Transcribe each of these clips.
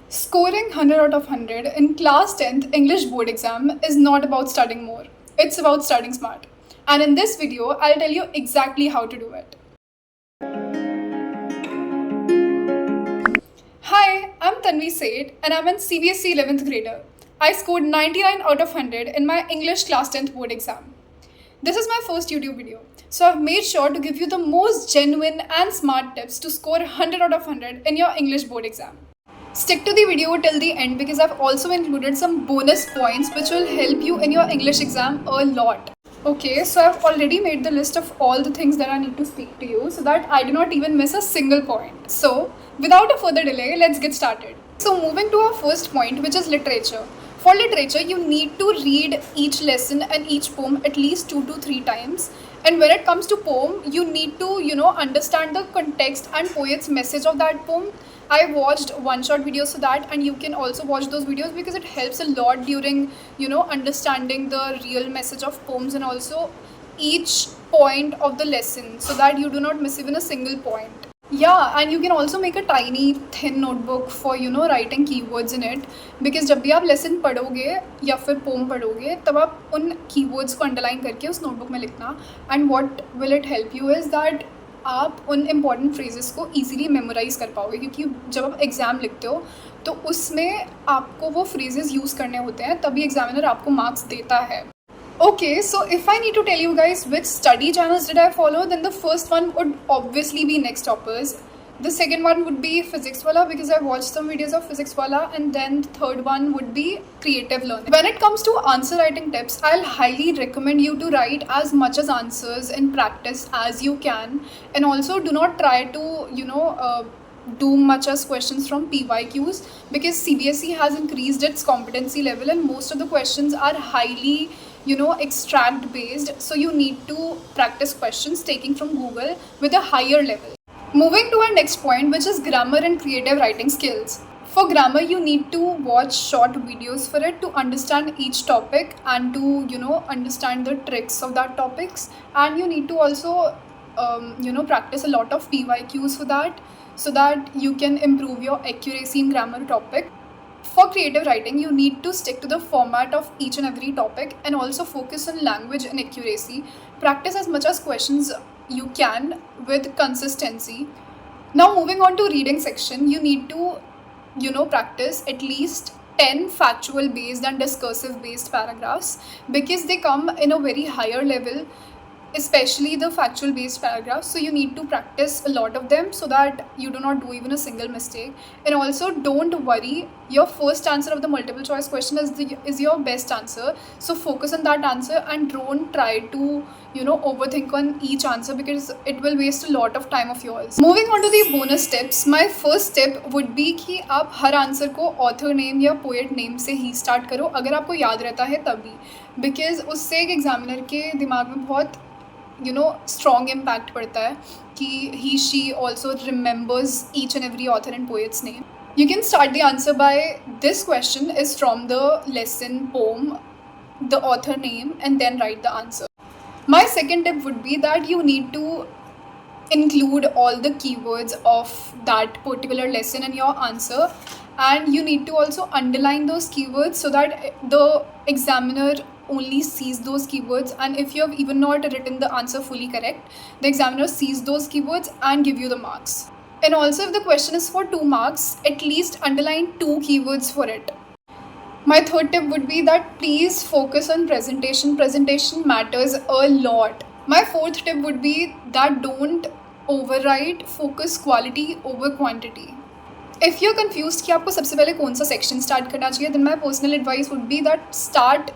Scoring 100 out of 100 in class 10th English board exam is not about studying more. It's about studying smart. And in this video, I'll tell you exactly how to do it. Hi, I'm Tanvi Seth and I'm an CBSE 11th grader. I scored 99 out of 100 in my English class 10th board exam. This is my first YouTube video, so I've made sure to give you the most genuine and smart tips to score 100 out of 100 in your English board exam. Stick to the video till the end because I've also included some bonus points which will help you in your English exam a lot. Okay, so I've already made the list of all the things that I need to speak to you so that I do not even miss a single point. So, without a further delay, let's get started. So, moving to our first point, which is literature. For literature, you need to read each lesson and each poem at least 2 to 3 times. And when it comes to poem, you need to, understand the context and poet's message of that poem. I watched one shot videos for that, and you can also watch those videos because it helps a lot during, understanding the real message of poems and also each point of the lesson so that you do not miss even a single point. Yeah, and you can also make a tiny thin notebook for writing keywords in it because जब भी आप lesson पढ़ोगे या फिर poem पढ़ोगे तब आप उन keywords को underline करके उस notebook में लिखना. And what will it help you is that आप उन important phrases को easily memorize कर पाओगे क्योंकि जब आप exam लिखते हो तो उसमें आपको वो phrases use करने होते हैं तभी examiner आपको marks देता है. Okay, so if I need to tell you guys which study channels did I follow, then the first one would obviously be Next Toppers. The second one would be Physics Wala because I watched some videos of Physics Wala, and then the third one would be Creative Learning. When it comes to answer writing tips, I'll highly recommend you to write as much as answers in practice as you can, and also do not try to do much as questions from PYQs because CBSE has increased its competency level and most of the questions are highly extract based, so you need to practice questions taking from Google with a higher level. Moving to our next point, which is grammar and creative writing skills. For grammar, you need to watch short videos for it to understand each topic and to understand the tricks of that topics, and you need to also practice a lot of PYQs for that so that you can improve your accuracy in grammar topic. For creative writing, you need to stick to the format of each and every topic and also focus on language and accuracy. Practice as much as questions you can with consistency. Now moving on to reading section, you need to practice at least 10 factual based and discursive based paragraphs because they come in a very higher level, especially the factual based paragraphs, so you need to practice a lot of them so that you do not do even a single mistake. And also don't worry, your first answer of the multiple choice question is your best answer, so focus on that answer and don't try to overthink on each answer because it will waste a lot of time of yours. Moving on to the bonus tips, my first tip would be कि आप हर answer को author name या poet name से ही start करो अगर आपको याद रहता है तभी, बिकॉज उससे एक एग्जामिनर के दिमाग में बहुत strong impact पड़ता है कि he she also remembers each and every author and poet's name. You can start the answer by this question is from the lesson poem, the author name, and then write the answer. My second tip would be that you need to include all the keywords of that particular lesson in your answer, and you need to also underline those keywords so that the examiner only sees those keywords, and if you have even not written the answer fully correct, the examiner sees those keywords and give you the marks. And also if the question is for 2 marks, at least underline 2 keywords for it. My third tip would be that please focus on presentation. Presentation matters a lot. My fourth tip would be that don't overwrite, focus quality over quantity. If you're confused कि आपको सबसे पहले कौन सा section start करना चाहिए, then my personal advice would be that start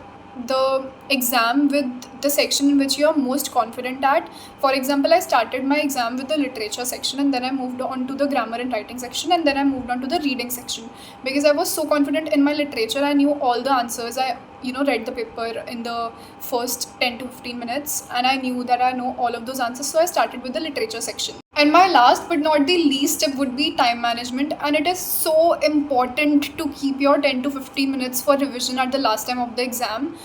the exam with the section in which you are most confident at. For example, I started my exam with the literature section and then I moved on to the grammar and writing section and then I moved on to the reading section because I was so confident in my literature. I knew all the answers. I read the paper in the first 10 to 15 minutes and I knew that I know all of those answers, so I started with the literature section. And my last but not the least tip would be time management, and it is so important to keep your 10 to 15 minutes for revision at the last time of the exam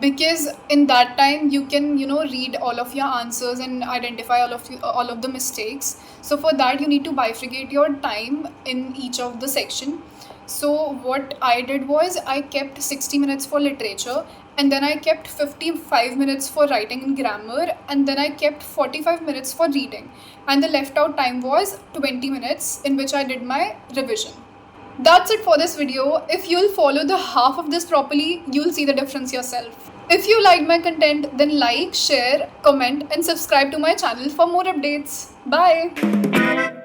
because in that time you can read all of your answers and identify all of the mistakes. So for that you need to bifurcate your time in each of the section. So what I did was I kept 60 minutes for literature, and then I kept 55 minutes for writing and grammar, and then I kept 45 minutes for reading. And the left out time was 20 minutes in which I did my revision. That's it for this video. If you'll follow the half of this properly, you'll see the difference yourself. If you liked my content, then like, share, comment, and subscribe to my channel for more updates. Bye!